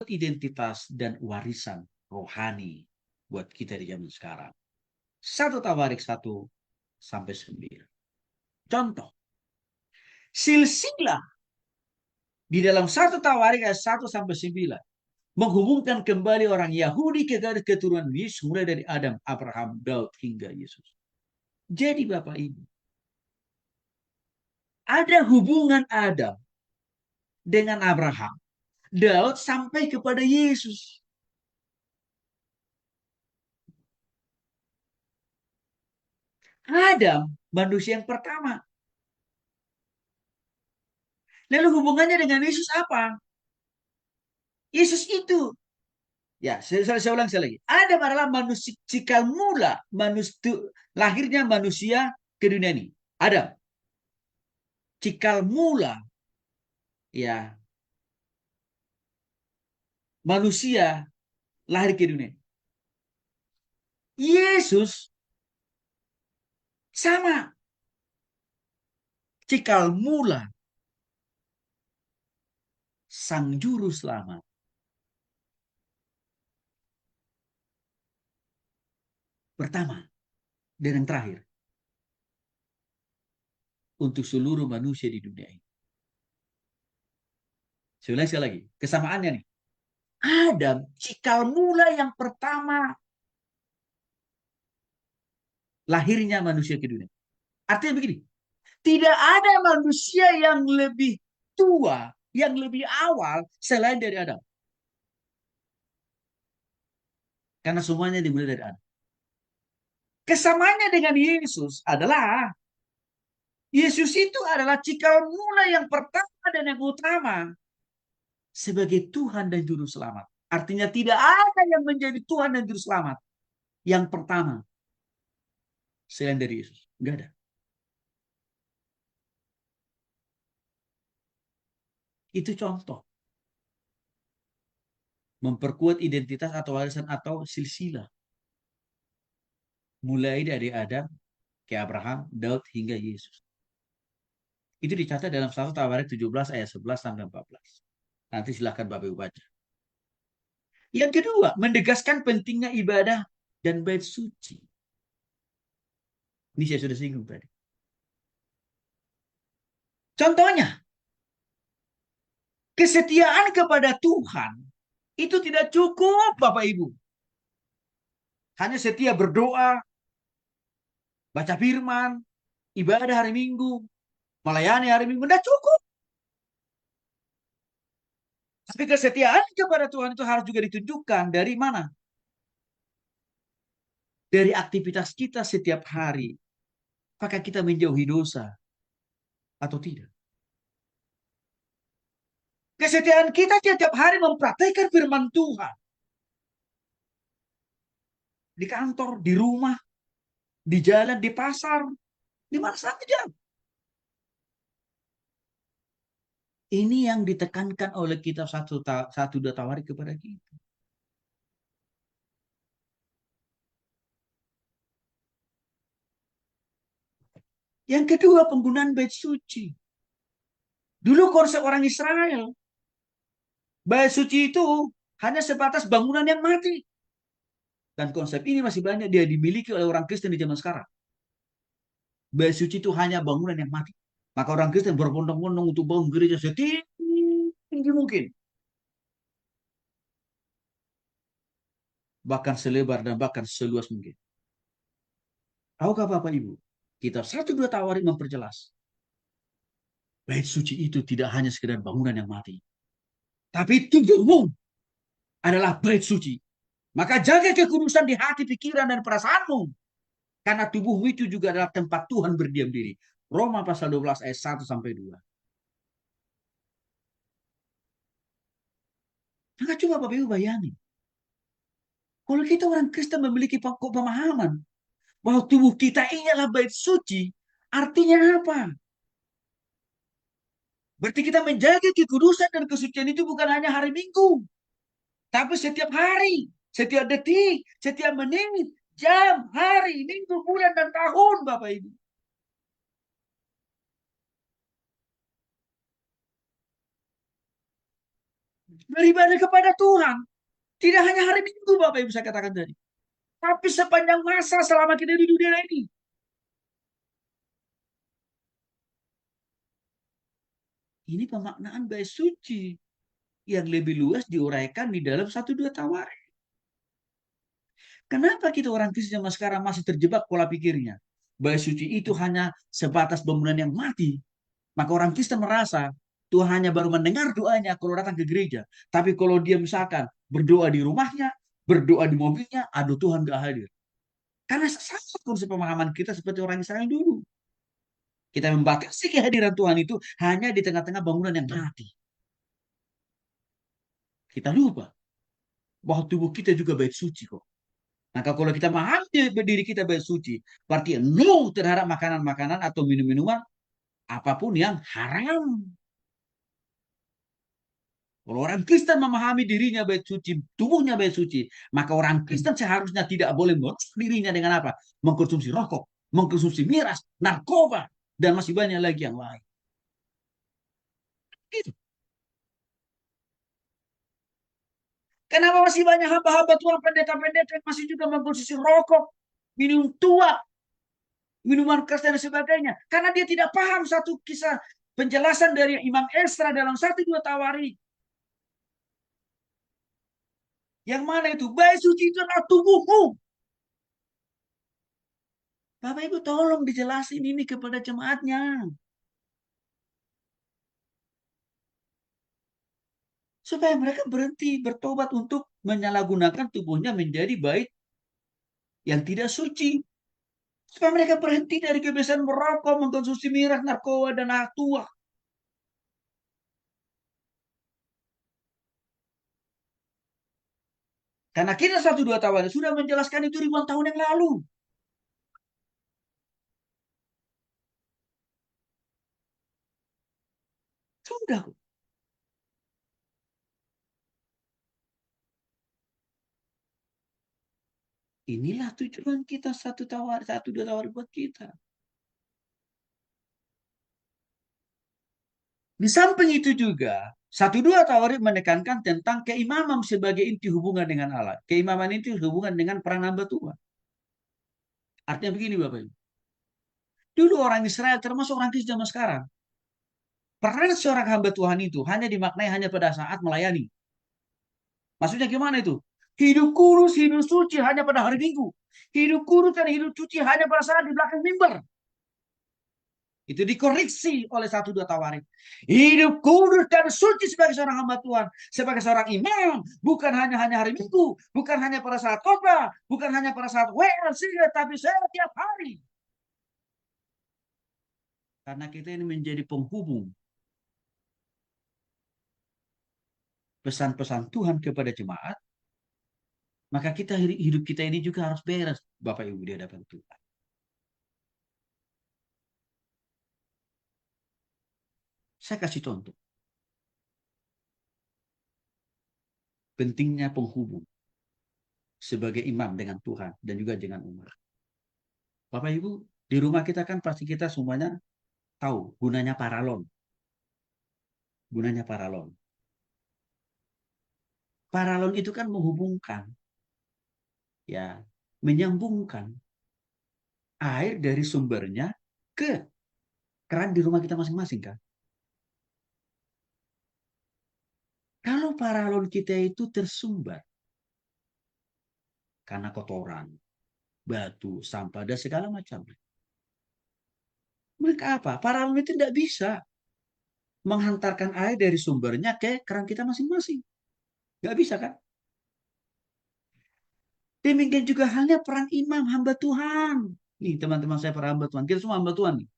identitas dan warisan rohani buat kita di zaman sekarang. 1 Tawarik 1-9. Contoh, silsilah di dalam 1 Tawarik ayat 1-9 menghubungkan kembali orang Yahudi ke garis keturunan Yesus mulai dari Adam, Abraham, Daud hingga Yesus. Jadi Bapak Ibu, ada hubungan Adam dengan Abraham, Daud sampai kepada Yesus. Adam manusia yang pertama. Lalu hubungannya dengan Yesus apa? Yesus itu, ya saya ulang sekali lagi. Adam adalah manusia cikal mula lahirnya manusia ke dunia ini. Adam, cikal mula, ya, manusia lahir ke dunia. Yesus sama, cikal mula, sang juru selamat. Pertama dan yang terakhir untuk seluruh manusia di dunia ini. Saya ulang sekali lagi, kesamaannya nih. Adam, cikal mula yang pertama lahirnya manusia ke dunia. Artinya begini, tidak ada manusia yang lebih tua, yang lebih awal selain dari Adam. Karena semuanya dimulai dari Adam. Kesamaannya dengan Yesus adalah Yesus itu adalah cikal mula yang pertama dan yang utama sebagai Tuhan dan Juru Selamat. Artinya tidak ada yang menjadi Tuhan dan Juru Selamat yang pertama selain dari Yesus. Enggak ada. Itu contoh. Memperkuat identitas atau warisan atau silsilah. Mulai dari Adam ke Abraham, Daud hingga Yesus. Itu dicatat dalam 1 Tawarik 17 ayat 11-14. Nanti silahkan Bapak Ibu baca. Yang kedua, menegaskan pentingnya ibadah dan bait suci. Ini saya sudah singgung tadi. Contohnya, kesetiaan kepada Tuhan itu tidak cukup Bapak Ibu. Hanya setia berdoa, baca firman, ibadah hari Minggu, melayani hari Minggu, tidak cukup. Tapi kesetiaan kepada Tuhan itu harus juga ditunjukkan dari mana? Dari aktivitas kita setiap hari. Apakah kita menjauhi dosa atau tidak? Kesetiaan kita setiap hari mempraktekkan firman Tuhan. Di kantor, di rumah, di jalan, di pasar, di mana saja. Ini yang ditekankan oleh kita satu dua Tawarik kepada kita. Yang kedua, penggunaan bait suci. Dulu konsep orang Israel, bait suci itu hanya sebatas bangunan yang mati. Dan konsep ini masih banyak dia dimiliki oleh orang Kristen di zaman sekarang. Bait suci itu hanya bangunan yang mati. Maka orang Kristen berbondong-bondong untuk bangun gereja setinggi mungkin. Bahkan selebar dan bahkan seluas mungkin. Tahukah Bapak Ibu? Kitab 1-2 Tawarik memperjelas. Bait suci itu tidak hanya sekedar bangunan yang mati. Tapi tubuhmu adalah bait suci. Maka jaga kekudusan di hati, pikiran, dan perasaanmu. Karena tubuhmu itu juga adalah tempat Tuhan berdiam diri. Roma pasal 12 ayat 1-2. Maka coba Bapak Ibu bayangin. Kalau kita orang Kristen memiliki pemahaman bahwa tubuh kita ini adalah bait suci, artinya apa? Berarti kita menjaga kekudusan dan kesucian itu bukan hanya hari Minggu, tapi setiap hari, setiap detik, setiap menit, jam, hari, minggu, bulan, dan tahun, Bapak Ibu. beribadah kepada Tuhan. Tidak hanya hari Minggu, Bapak Ibu saya katakan tadi. Tapi sepanjang masa selama kita di dunia ini. Ini pemaknaan bait suci yang lebih luas diuraikan di dalam satu dua Tawarik. Kenapa kita orang Kristen zaman sekarang masih terjebak pola pikirnya? Bait suci itu hanya sebatas bangunan yang mati. Maka orang Kristen merasa Tuhan hanya baru mendengar doanya kalau datang ke gereja. Tapi kalau dia misalkan berdoa di rumahnya, berdoa di mobilnya, aduh Tuhan gak hadir. Karena sama konsep pemahaman kita seperti orang Israel dulu. Kita membatasi kehadiran Tuhan itu hanya di tengah-tengah bangunan yang mati. Kita lupa bahwa tubuh kita juga bait suci kok. Maka kalau kita memahami berdiri kita bait suci, berarti no terhadap makanan-makanan atau minum-minuman apapun yang haram. Kalau orang Kristen memahami dirinya bait suci, tubuhnya bait suci, maka orang Kristen seharusnya tidak boleh merusak dirinya dengan apa? Mengkonsumsi rokok, mengkonsumsi miras, narkoba, dan masih banyak lagi yang lain. Gitu. Kenapa masih banyak hamba-hamba Tuhan, pendeta-pendeta yang masih juga mengkonsumsi rokok, minum tua, minuman keras dan sebagainya? Karena dia tidak paham satu kisah penjelasan dari Imam Esra dalam satu dua Tawarik. Yang mana itu? Bait suci itu adalah tubuhmu. Bapak Ibu tolong dijelasin ini kepada jemaatnya. Supaya mereka berhenti bertobat untuk menyalahgunakan tubuhnya menjadi bait yang tidak suci. Supaya mereka berhenti dari kebiasaan merokok, mengkonsumsi miras, narkoba, dan tua. Karena kita satu dua tahun sudah menjelaskan itu ribuan tahun yang lalu. Sudah. Inilah tujuan kita satu dua tawar buat kita. Di samping itu juga, satu dua tawarib menekankan tentang keimaman sebagai inti hubungan dengan Allah. Keimaman itu hubungan dengan peran hamba Tuhan. Artinya begini Bapak Ibu. Dulu orang Israel termasuk orang Kristen zaman sekarang. Peran seorang hamba Tuhan itu hanya dimaknai hanya pada saat melayani. Maksudnya gimana itu? Hidup kurus, hidup suci hanya pada hari Minggu. Hidup kurus dan hidup suci hanya pada saat di belakang mimbar. Itu dikoreksi oleh satu dua tawarik. Hidup kudus dan suci sebagai seorang hamba Tuhan. Sebagai seorang imam. Bukan hanya hari Minggu. Bukan hanya pada saat khotbah. Bukan hanya pada saat WLC. Tapi setiap hari. Karena kita ini menjadi penghubung pesan-pesan Tuhan kepada jemaat. Maka kita hidup kita ini juga harus beres. Bapak Ibu di hadapan Tuhan. Saya kasih contoh. Pentingnya penghubung. Sebagai imam dengan Tuhan. Dan juga dengan umat. Bapak Ibu, di rumah kita kan pasti kita semuanya tahu gunanya paralon. Gunanya paralon. Paralon itu kan menghubungkan, ya, menyambungkan air dari sumbernya ke keran di rumah kita masing-masing kan. Kalau paralon kita itu tersumbat karena kotoran, batu, sampah, dan segala macam. Mereka apa? Paralon itu tidak bisa menghantarkan air dari sumbernya ke keran kita masing-masing. Nggak bisa kan? Demikian juga halnya peran imam hamba Tuhan. Nih teman-teman saya para hamba Tuhan. Kita semua hamba Tuhan nih.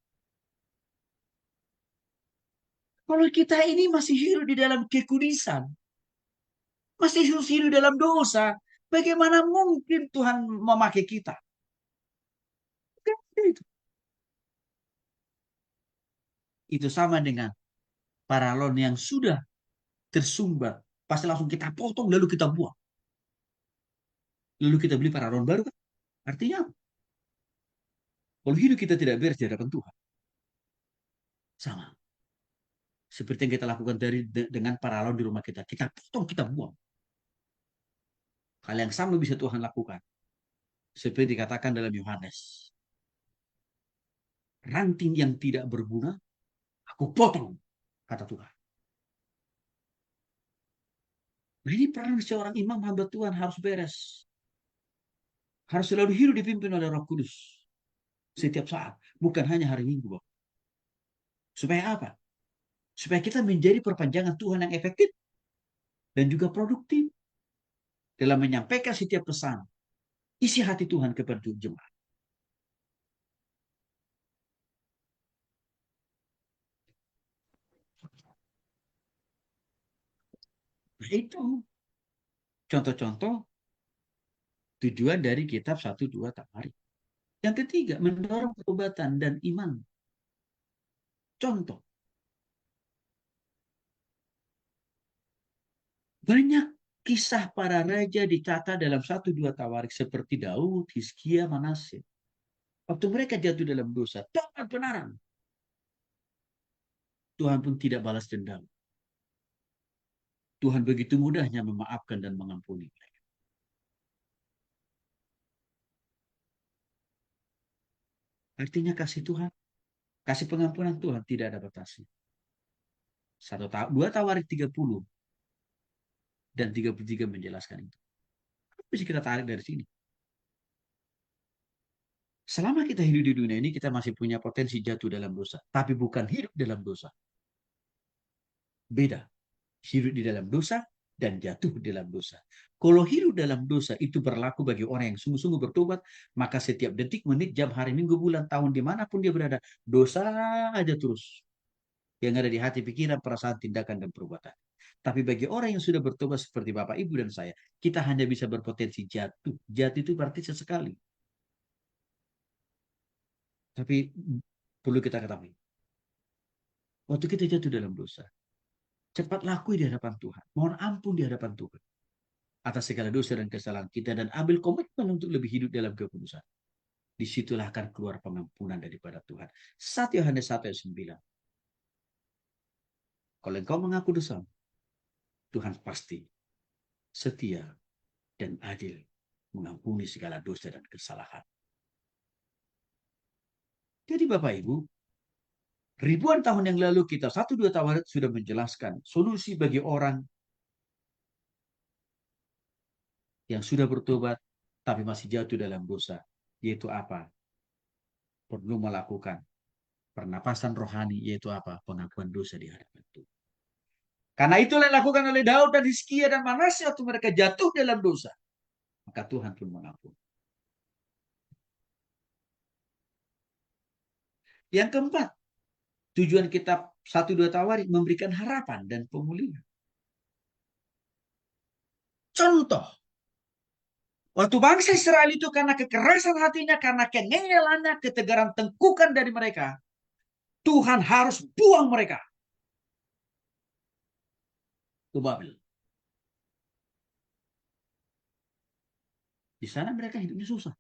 Kalau kita ini masih hidup di dalam kekudisan, masih hidup dalam dosa, bagaimana mungkin Tuhan memakai kita? Itu sama dengan paralon yang sudah tersumbat. Pasti langsung kita potong, lalu kita buang. Lalu kita beli paralon baru kan? Artinya, kalau hidup kita tidak beres di hadapan Tuhan. Sama. Seperti yang kita lakukan dengan para lawan di rumah kita. Kita potong, kita buang. Hal yang sama bisa Tuhan lakukan. Seperti dikatakan dalam Yohanes. Ranting yang tidak berguna, aku potong, kata Tuhan. Nah ini peran seorang imam hamba Tuhan harus beres. Harus selalu hidup dipimpin oleh Roh Kudus. Setiap saat. Bukan hanya hari Minggu, Bapak. Supaya apa? Supaya kita menjadi perpanjangan Tuhan yang efektif dan juga produktif dalam menyampaikan setiap pesan isi hati Tuhan kepada jemaat. Nah, itu contoh-contoh tujuan dari kitab 1, 2 Tawarik. Yang ketiga, mendorong pertobatan dan iman. Contoh, banyak kisah para raja dicatat dalam 1, 2 Tawarik seperti Daud, Hizkia, Manase. Waktu mereka jatuh dalam dosa, tobat benaran. Tuhan pun tidak balas dendam. Tuhan begitu mudahnya memaafkan dan mengampuni. Artinya kasih Tuhan, kasih pengampunan Tuhan tidak ada batasnya. 2 Tawarik 30 dan 33 menjelaskan itu. Bisa kita tarik dari sini. Selama kita hidup di dunia ini, kita masih punya potensi jatuh dalam dosa. Tapi bukan hidup dalam dosa. Beda. Hidup di dalam dosa dan jatuh dalam dosa. Kalau hidup dalam dosa itu berlaku bagi orang yang sungguh-sungguh bertobat, maka setiap detik, menit, jam, hari, minggu, bulan, tahun, dimanapun dia berada, dosa aja terus. Yang ada di hati, pikiran, perasaan, tindakan, dan perbuatan. Tapi bagi orang yang sudah bertobat seperti Bapak, Ibu, dan saya, kita hanya bisa berpotensi jatuh. Jatuh itu berarti sesekali. Tapi perlu kita ketahui, waktu kita jatuh dalam dosa, cepat lakui di hadapan Tuhan. Mohon ampun di hadapan Tuhan atas segala dosa dan kesalahan kita dan ambil komitmen untuk lebih hidup dalam kekudusan. Disitulah akan keluar pengampunan daripada Tuhan. 1 Yohanes 1 ayat 9. Kalau engkau mengaku dosa, Tuhan pasti setia dan adil mengampuni segala dosa dan kesalahan. Jadi Bapak Ibu, ribuan tahun yang lalu kita 1, 2 Tawarik sudah menjelaskan solusi bagi orang yang sudah bertobat tapi masih jatuh dalam dosa. Yaitu apa? Perlu melakukan pernapasan rohani, yaitu apa? Pengakuan dosa di hadapan Tuhan. Karena itulah yang dilakukan oleh Daud dan Hizkia dan Manasye waktu mereka jatuh dalam dosa. Maka Tuhan pun mengampuni. Yang keempat, tujuan kitab 1, 2 Tawarik memberikan harapan dan pemulihan. Contoh, waktu bangsa Israel itu karena kekerasan hatinya, karena kengelannya, ketegaran tengkukan dari mereka, Tuhan harus buang mereka ke Babel. Di sana mereka hidupnya susah.